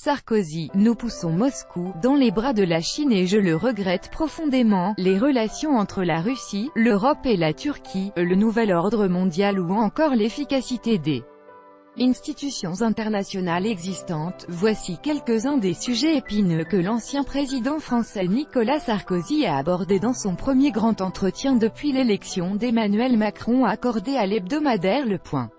Sarkozy, nous poussons Moscou dans les bras de la Chine et je le regrette profondément. Les relations entre la Russie, l'Europe et la Turquie, le nouvel ordre mondial ou encore l'efficacité des institutions internationales existantes, voici quelques-uns des sujets épineux que l'ancien président français Nicolas Sarkozy a abordés dans son premier grand entretien depuis l'élection d'Emmanuel Macron accordé à l'hebdomadaire Le Point.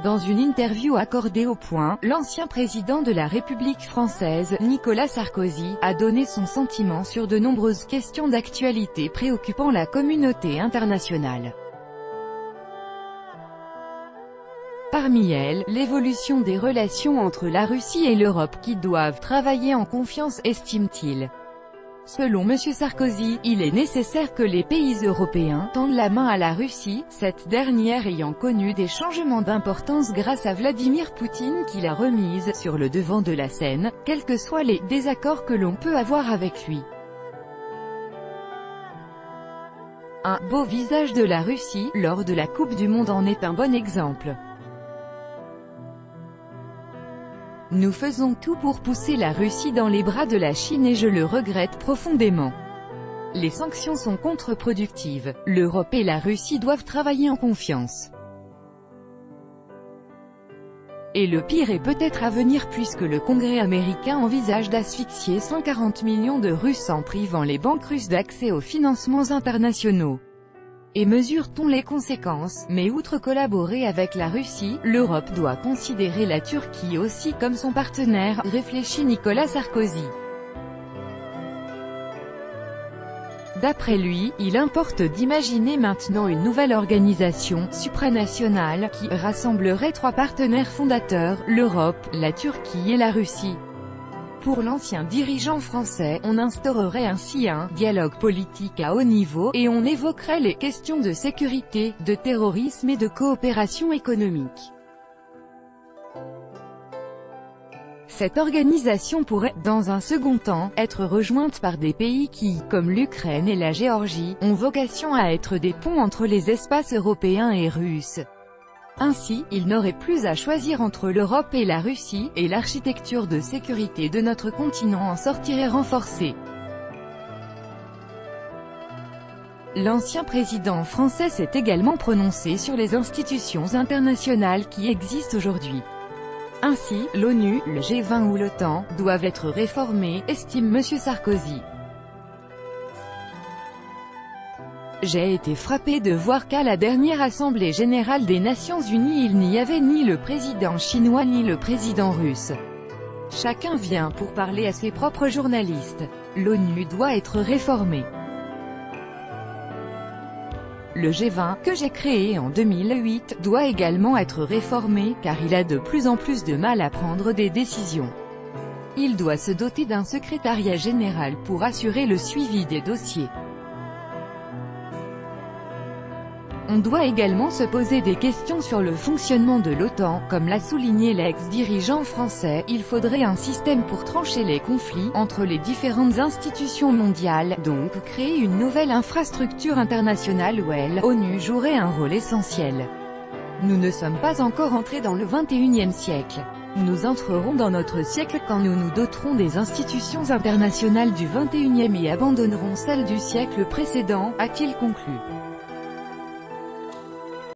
Dans une interview accordée au Point, l'ancien président de la République française, Nicolas Sarkozy, a donné son sentiment sur de nombreuses questions d'actualité préoccupant la communauté internationale. Parmi elles, l'évolution des relations entre la Russie et l'Europe qui doivent travailler en confiance, estime-t-il. Selon M. Sarkozy, il est nécessaire que les pays européens tendent la main à la Russie, cette dernière ayant connu des changements d'importance grâce à Vladimir Poutine qui l'a remise sur le devant de la scène, quels que soient les désaccords que l'on peut avoir avec lui. Un beau visage de la Russie, lors de la Coupe du Monde en est un bon exemple. Nous faisons tout pour pousser la Russie dans les bras de la Chine et je le regrette profondément. Les sanctions sont contre-productives. L'Europe et la Russie doivent travailler en confiance. Et le pire est peut-être à venir puisque le Congrès américain envisage d'asphyxier 140 millions de Russes en privant les banques russes d'accès aux financements internationaux. Et mesure-t-on les conséquences? Mais outre collaborer avec la Russie, l'Europe doit considérer la Turquie aussi comme son partenaire, réfléchit Nicolas Sarkozy. D'après lui, il importe d'imaginer maintenant une nouvelle organisation supranationale qui rassemblerait trois partenaires fondateurs, l'Europe, la Turquie et la Russie. Pour l'ancien dirigeant français, on instaurerait ainsi un dialogue politique à haut niveau, et on évoquerait les questions de sécurité, de terrorisme et de coopération économique. Cette organisation pourrait, dans un second temps, être rejointe par des pays qui, comme l'Ukraine et la Géorgie, ont vocation à être des ponts entre les espaces européens et russes. Ainsi, il n'aurait plus à choisir entre l'Europe et la Russie, et l'architecture de sécurité de notre continent en sortirait renforcée. L'ancien président français s'est également prononcé sur les institutions internationales qui existent aujourd'hui. Ainsi, l'ONU, le G20 ou l'OTAN, doivent être réformés, estime M. Sarkozy. J'ai été frappé de voir qu'à la dernière Assemblée générale des Nations Unies il n'y avait ni le président chinois ni le président russe. Chacun vient pour parler à ses propres journalistes. L'ONU doit être réformée. Le G20, que j'ai créé en 2008, doit également être réformé, car il a de plus en plus de mal à prendre des décisions. Il doit se doter d'un secrétariat général pour assurer le suivi des dossiers. On doit également se poser des questions sur le fonctionnement de l'OTAN, comme l'a souligné l'ex-dirigeant français, il faudrait un système pour trancher les conflits entre les différentes institutions mondiales, donc créer une nouvelle infrastructure internationale où l'ONU jouerait un rôle essentiel. Nous ne sommes pas encore entrés dans le XXIe siècle. Nous entrerons dans notre siècle quand nous nous doterons des institutions internationales du XXIe et abandonnerons celles du siècle précédent, a-t-il conclu.